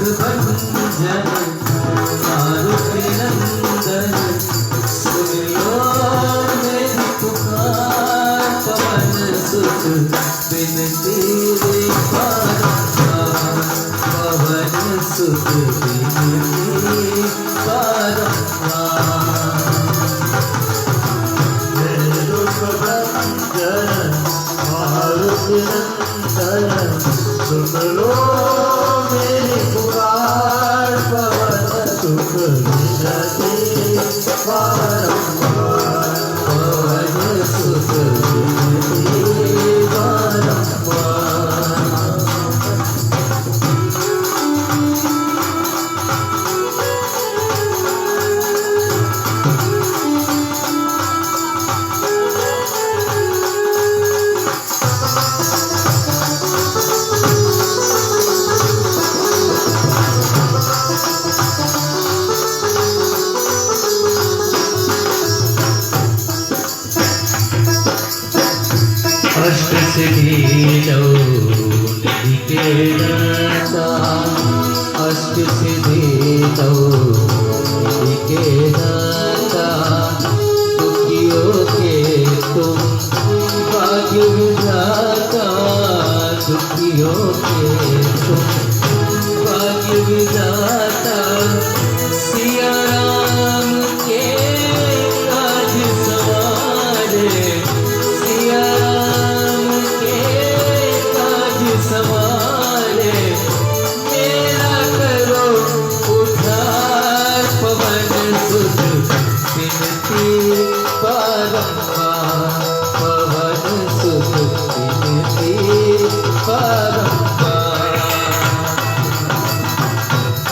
भंजन मारुति नंदन सुन लो मेरी पुकार पवन सुत विनती रे बारंबार पवन सुत विनती बारंबार दुख भंजन मारुति नंदन सुन लो मेरी पुकार पवन सुख विनती बारंबार पवन सुत विनती बारंबार अष्ट सिद्धि नौ निधि के दाता अष्ट सिद्धि नौ निधि के दाता दुखियों के तुम भाग्य विधाता दुखियों के तुम भाग्य विधाता सिया राम के काज सवारे सिया सवारे मेरा करो उद्धार पवन सुत विनती बारंबार पवन सुत विनती बारंबार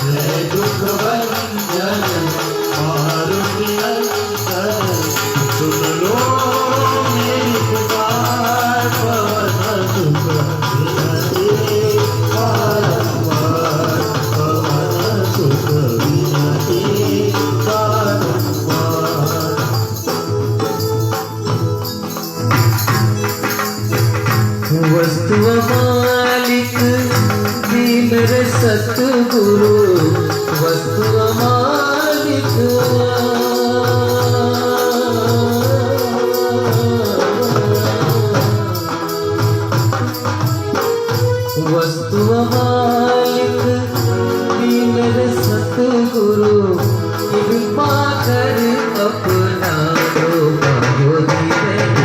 जय दुख भंजन मारुति नंदन सुन लो मेरी पुकार पवन सुख विनती बारंबार पवन सुख विनती बारंबार वस्तु मालिक दीन रे सतगुरु वस्तु मालिक वस्तु मालिक दीन रे सतगुरु कृपा कर अपना लो पायो जीवन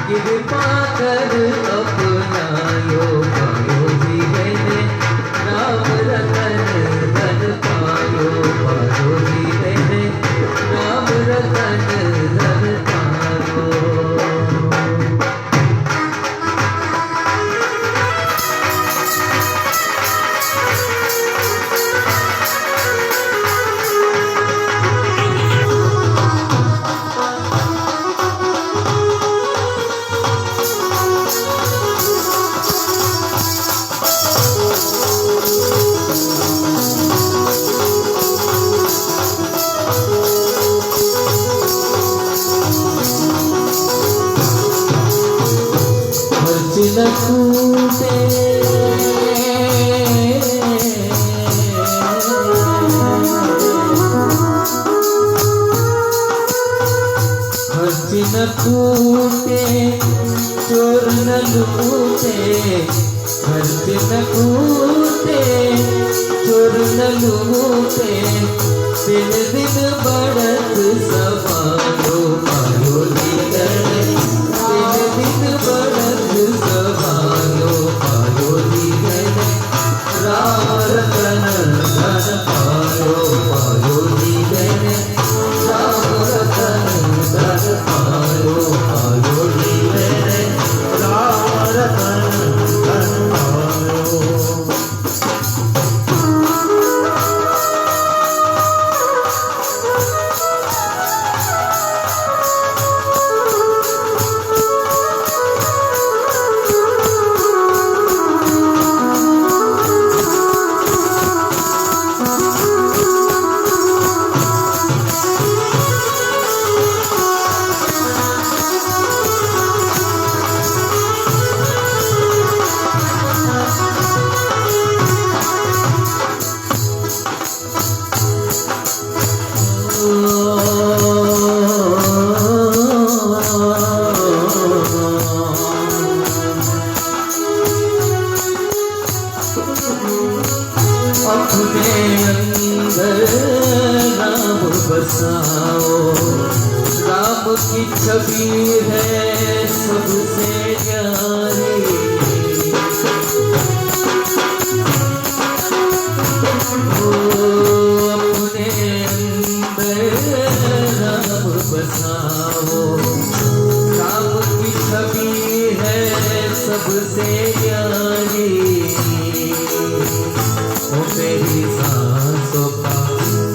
कृपा कर अपना लो पायो जीवन राम रतन धन पायो पायो जीवन राम रतन धन पायो न छूटे खर्च न फूटे चोर न लूटे खर्च न फूटे चोर न लूटे दिन दिन बढ़त समारो पायो दीगर दिन दिन बढ़त समारो पायो दीगर राम रतन धन पायो पायो दीगर राम रतन धन पायो पायो दीगर राम रतन धन पायो अपने अंदर राम बसाओ, राम की छवि है सबसे प्यारी। अपने अंदर राम बसाओ, राम की छवि है सबसे प्यारी। ओ मेरी सांसों का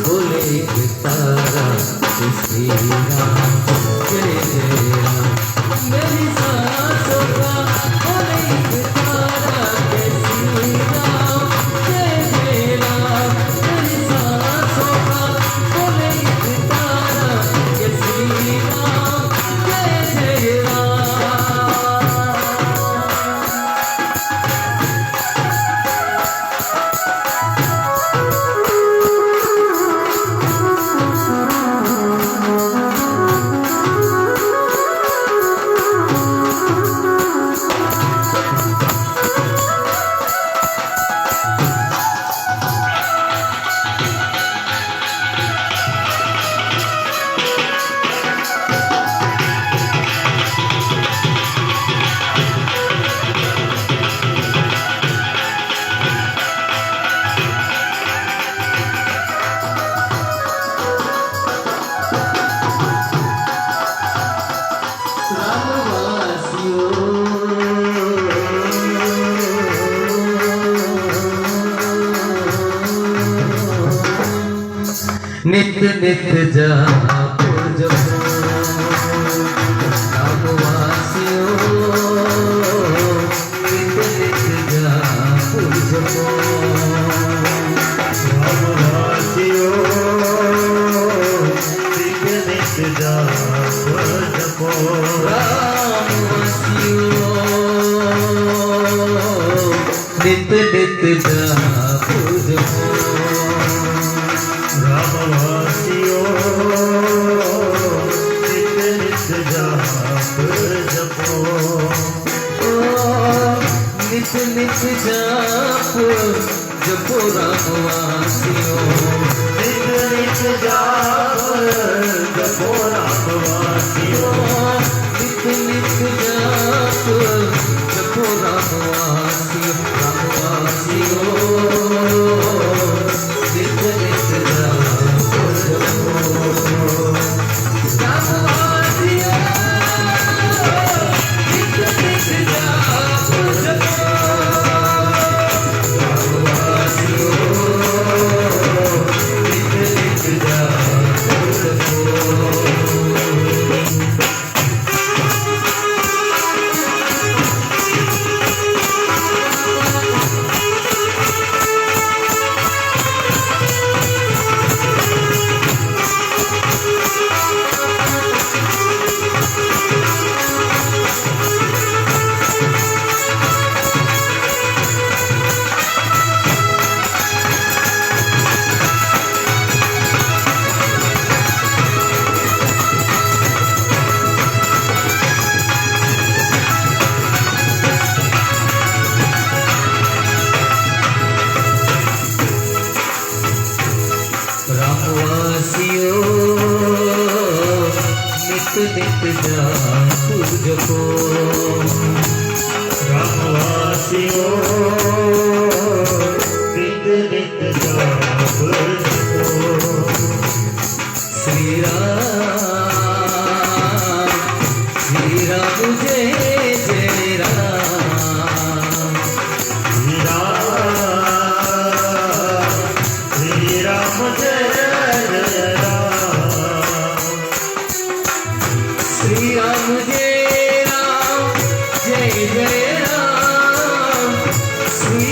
बोले एक तारा श्री राम जय जय राम। मेरी सांसों का बोले एक तारा श्री राम जय जय राम। मेरी सांसों का बोले एक तारा श्री राम जय जय राम। नित नित जापो जपो रामवासियों, नित नित जापो जपो रामवासियों, नित नित जाप जपो। रामवासियों, नित नित जापो जपो। रामवासियों, नित नित जाप जपो। नित नित जाप जपो रामवासियों, नित नित जाप जपो रामवासियों। नित नित जाप जपो रामवासियों। रामवासियों, नित नित जाप जपो रामवासियों, नित नित जाप जपो रामवासियों, नित नित जाप जपो। रामवासियों, नित नित जाप जपो। रामवासियों, नित नित जाप जपो। श्री राम जय जय राम। श्री राम जय जय राम। श्री राम जय जय राम। श्री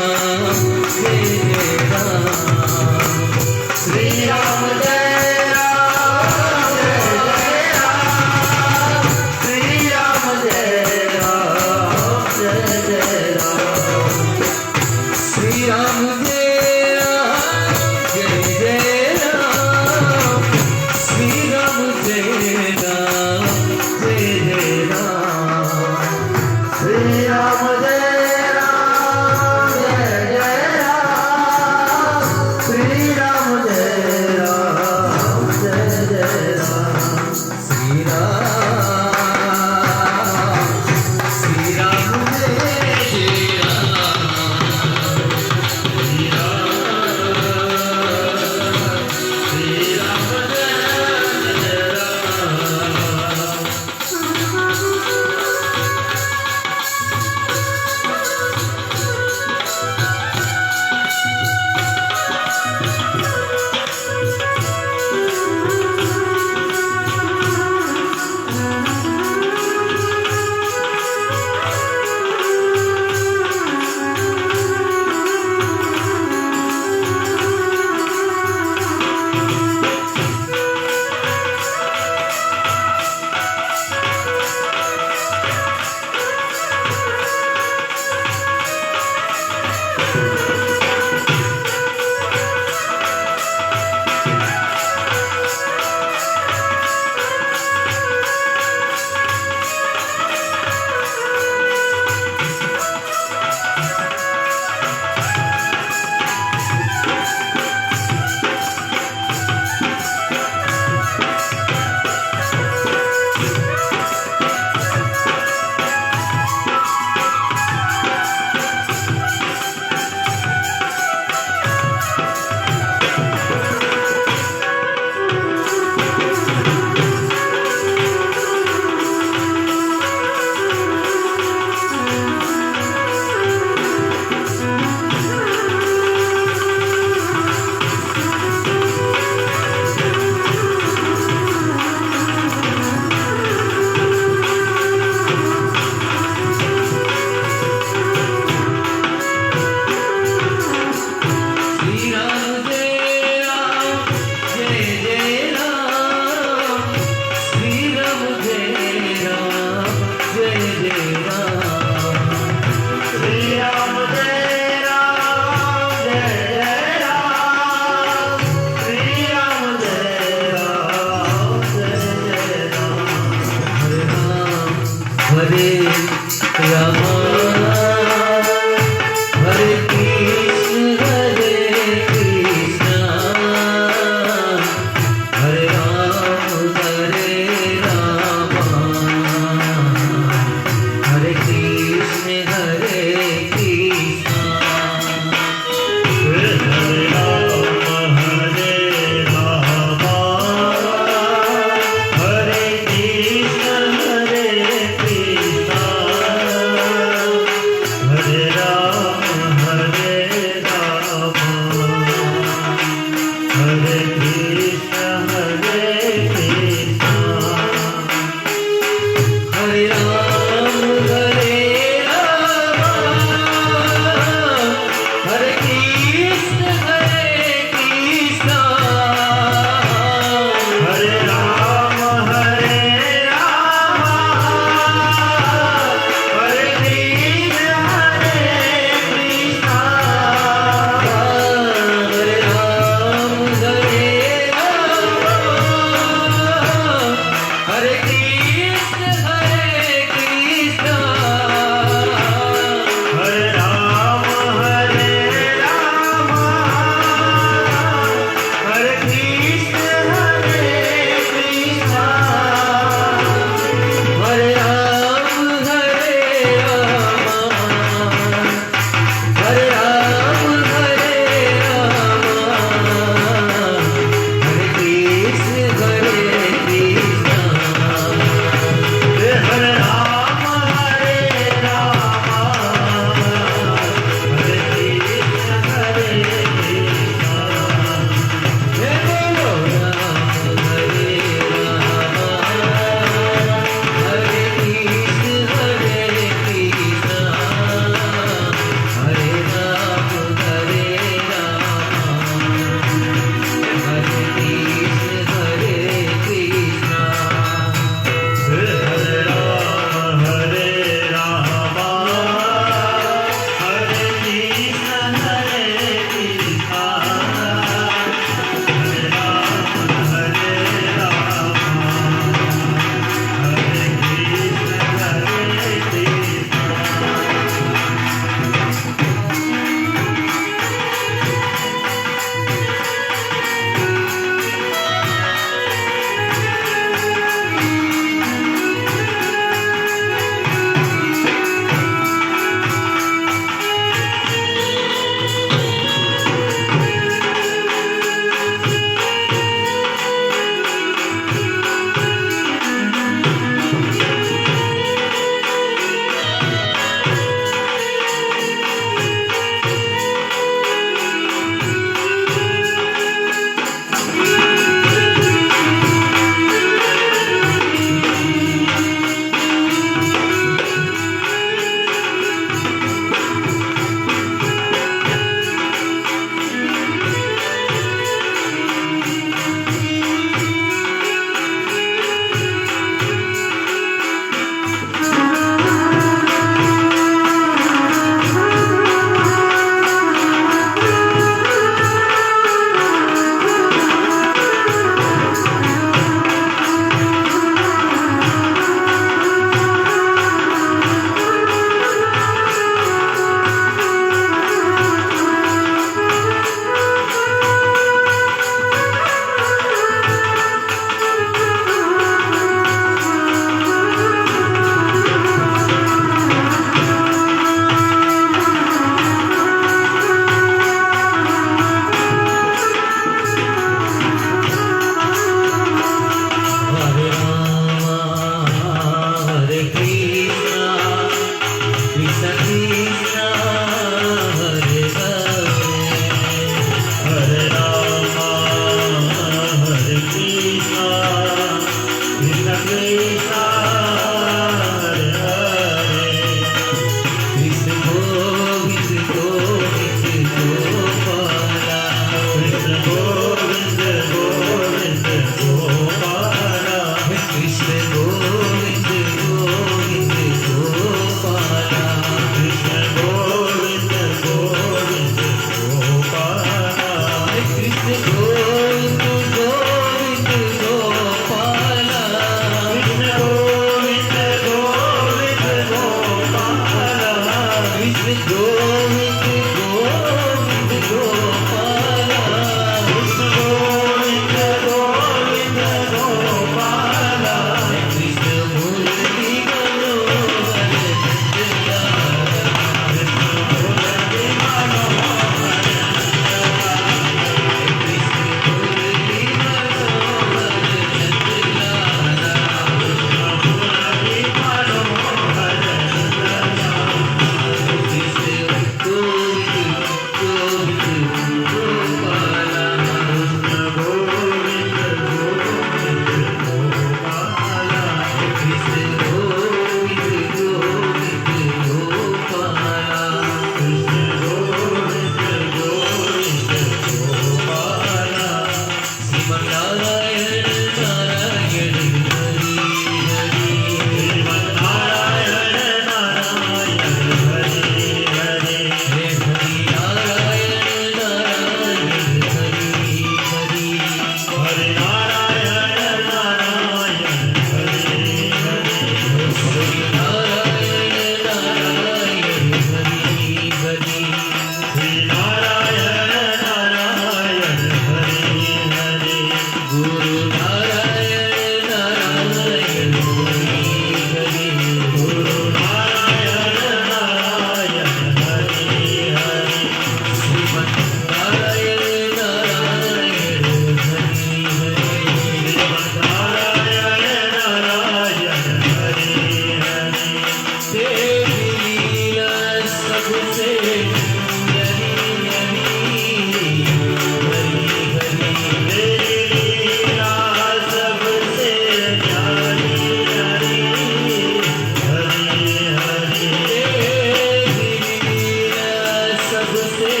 सबसे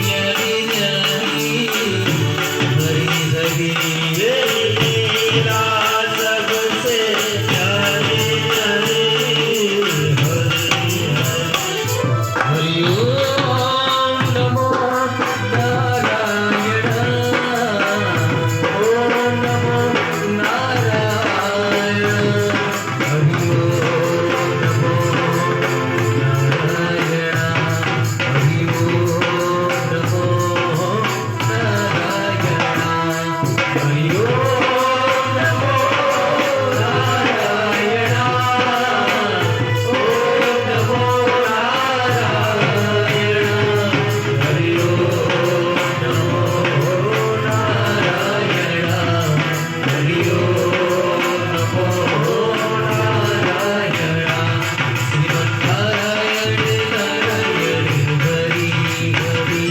न्यारी न्यारी हरी हरी मेरा सबसे प्यारे प्यारे हरि ओम नमो नारायण ओम नमो नारायण हरि ओम नमो नारायण हरि ओम नमो नारायण हरि ओम नमो नारायण ओम नमो नारायण हरि ओम नमो नारायण हरि ओम नमो नारायण श्रीमन्नारायण नारायण हरि हरि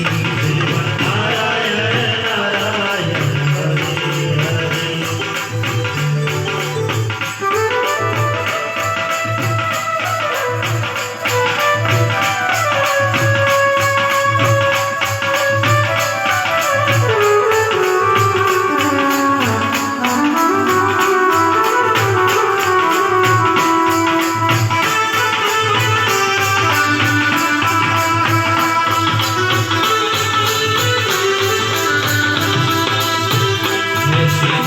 नारायण नारायण हरि हरि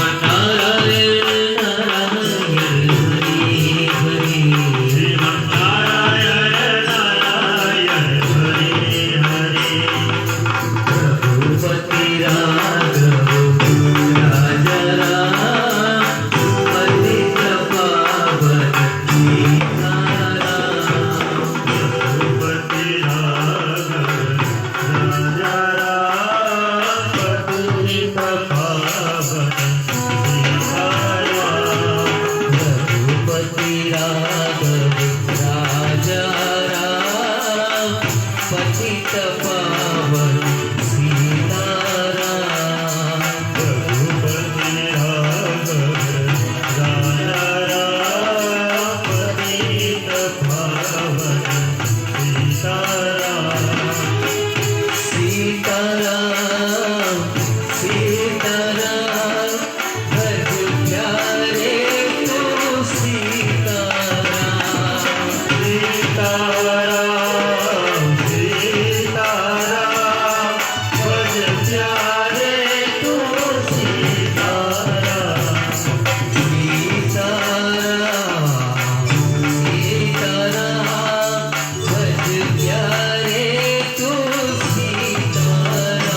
श्रीमन्नारायण नारायण हरि हरि नारायण नारायण हरि हरि रघुपति राघव राजा राम पतित पावन सीताराम रघुपति राघव राजा राम पतित पावन सीताराम रघुपति राघव राजा राम पतित पावन सीताराम रघुपति राघव राजा राम पतित पावन सीताराम सीताराम सीताराम भज प्यारे तू सीताराम सीताराम सीताराम भज प्यारे तू सीताराम सीताराम सीताराम भज प्यारे तू सीताराम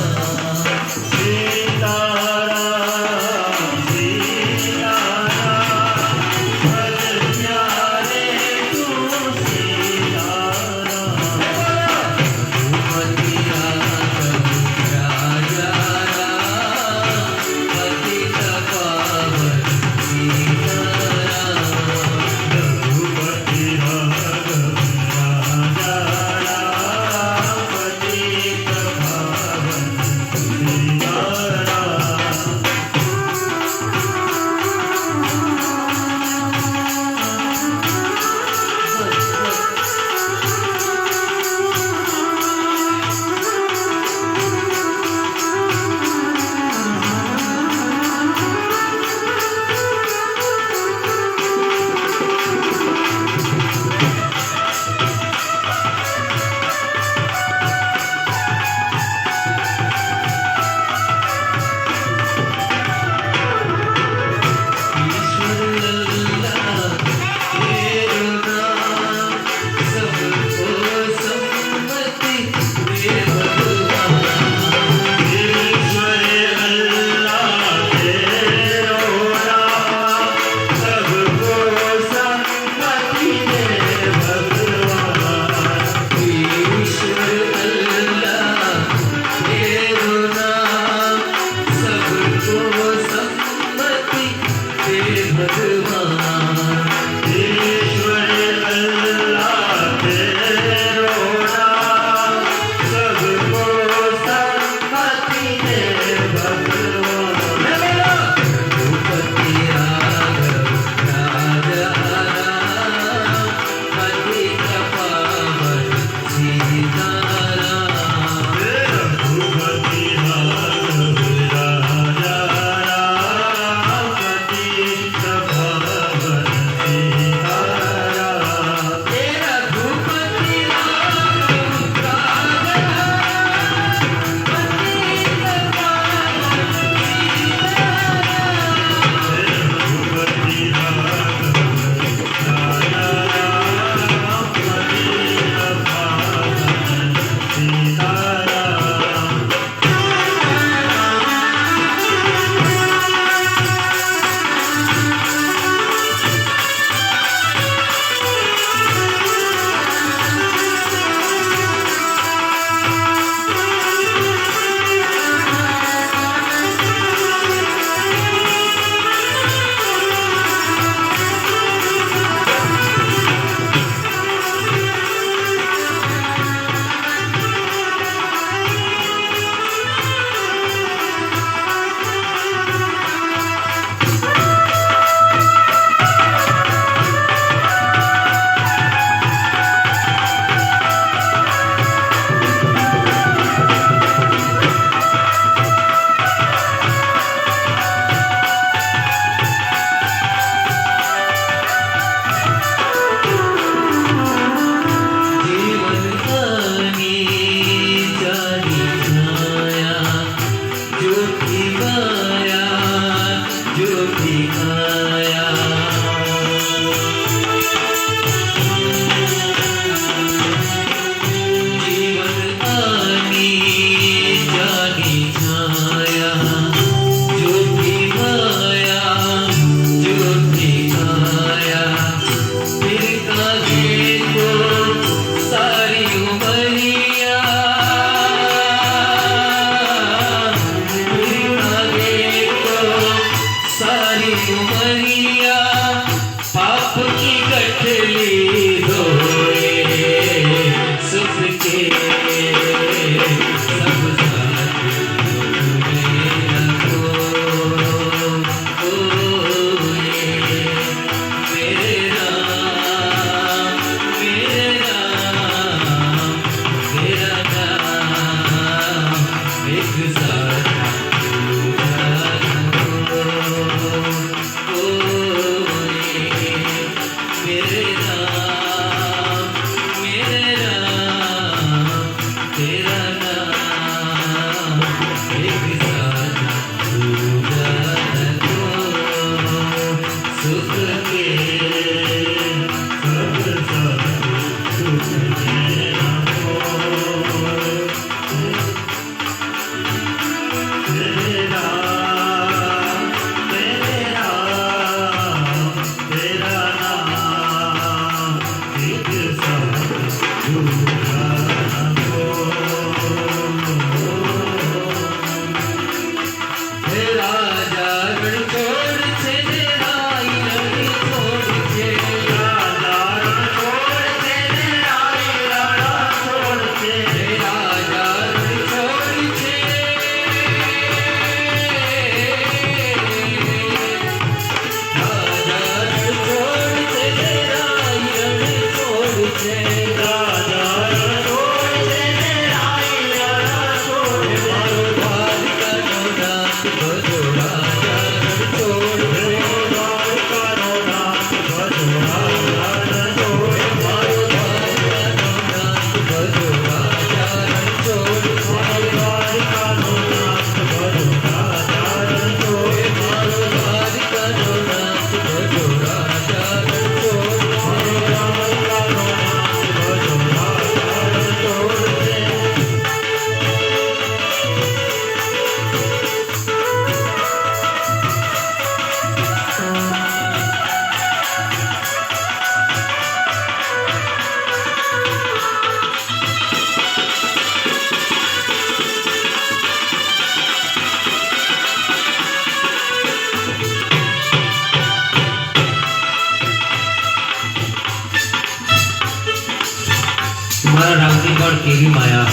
મારા નામની પણ કેવી માયા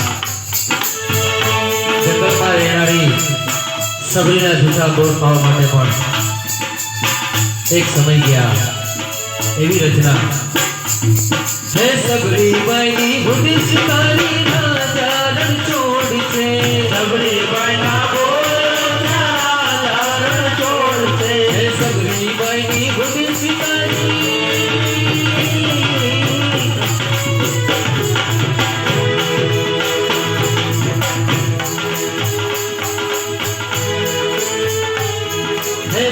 જંગલમાં રહેનારી સબરીના જૂઠા ગોળ ખાવા માટે પણ એક સમય ગયા એવી રચના હે સબરી બાઈની બુદ્ધિ શિકારી ના ચારણ છોડ છે સબરી બાઈના બોલ ચારણ છોડ છે હે સબરી બાઈની બુદ્ધિ શિકારી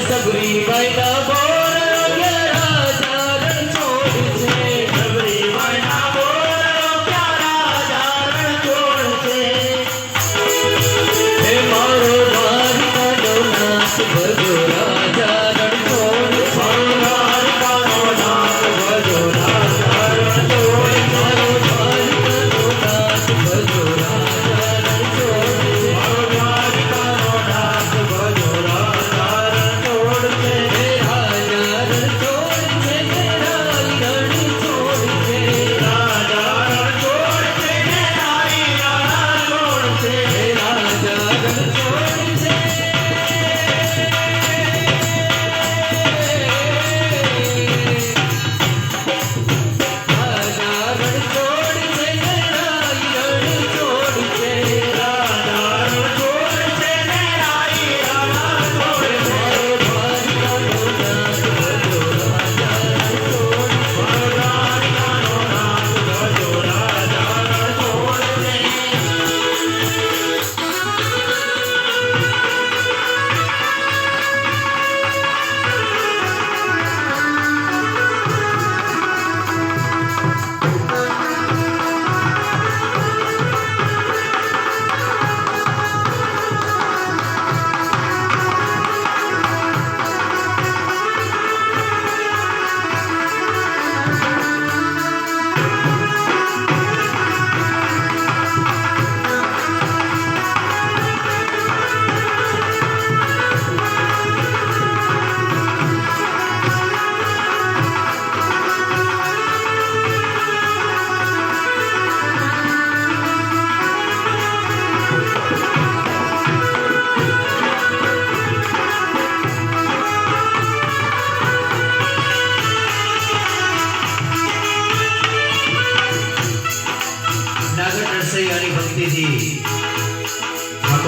સબરી બાઈના બોલ પ્યારા ચારણ છોડ છે સબરી બાઈના બોલ પ્યારા ચારણ છોડ છે હે મારો દ્વારિકાનો નાથ ભજો રાજા રણ છોડ મારો દ્વારકાનો નાથ ભજો રાજા રણ છોડ મારો દ્વારિકાનો નાથ ભજો રાજા રણ છોડ મારો દ્વારકાનો નાથ ભજો રાજા રણ છોડ છે હે રાજા રણ છોડ છે હે રાઈ રણ છોડ છે રાજા રણ છોડ છે ને નારી રાણા છોડ છે હે રાજા રણ છોડ છે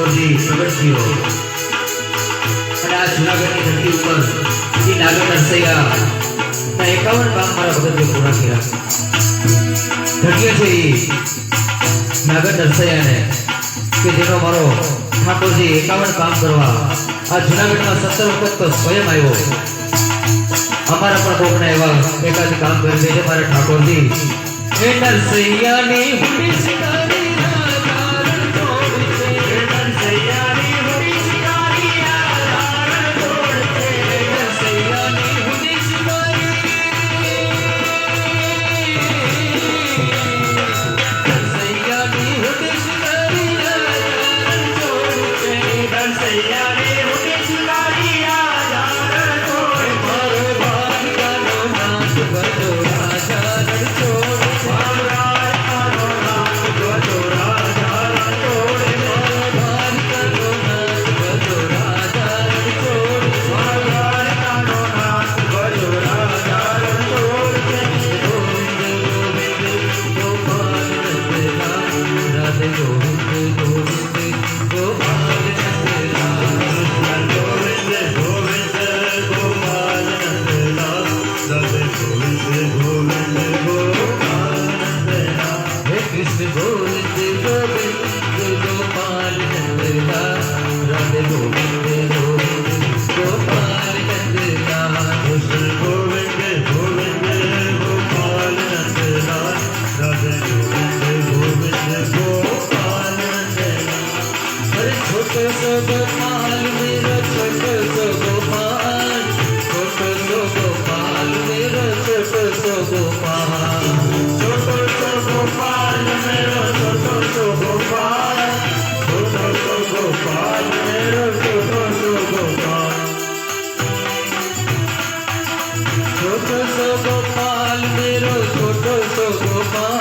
ઠાકોરજી પ્રગટ થયો અને આ જૂનાગઢની ધરતી ઉપર જે નાગર નરસૈયા ના 51 કામ મારા ભગતે પૂરા કર્યા. ધન્ય છે એ નાગર નરસૈયાને કે જેનો મારો ઠાકોરજી 51 કામ કરવા આ જૂનાગઢમાં 17 વખત તો સ્વયં આવ્યો. અમારા પણ કોકના એવા એકાદ કામ કરી દેજે મારા ઠાકોરજી. હે નરસૈયાની હુંડી શિકારી રાધારણ તોડ છે. હે નરસૈયાની હુંડી શિકારી રાધારણ તોડ છે. હે નરસૈયાની હુંડી શિકારી નરસૈયાની હુંડી શિકારી રાધારણ તોડ છે. નરસૈયાની હુંડી શિકારી રાધારણ તોડ છે. મારો દ્વારકાનો નાથ ગજો રાધારણ તોડ છે. મારો દ્વારકાનો નાથ ગજો રાધારણ તોડ છે. મારો દ્વારકાનો નાથ ગજો રાધારણ તોડ છે. મારો દ્વારકાનો નાથ ગજો રાધારણ તોડ છે. ગોવિંદ ગોવિંદ ગોપાલ નંદલાલ રાધે ગોવિંદ ગોવિંદ ગોપાલ નંદલાલ. ગોવિંદ ગોવિંદ ગોપાલ નંદલાલ. રાધે ગોવિંદ ગોવિંદ ગોપાલ નંદલાલ. હે કૃષ્ણ ગોવિંદ ગોવિંદ ગોપાલ નંદલાલ રાધે ગોવિંદ ગોવિંદ ગોપાલ નંદલાલ. કૃષ્ણ ગોવિંદ ગોવિંદ ગોપાલ નંદલાલ. રાધે ગોવિંદ ગોવિંદ ગોપાલ નંદલાલ. अरे छोटो सो गोपाल मेरा छोटो सो गोपाल. छोटो सो गोपाल मेरा छोटो सो गोपाल. छोटो सो गोपाल मेरो छोटो सो गोपाल. छोटो सो गोपाल मेरो छोटो सो गोपाल. छोटो सो गोपाल मेरो छोटो सो गोपाल.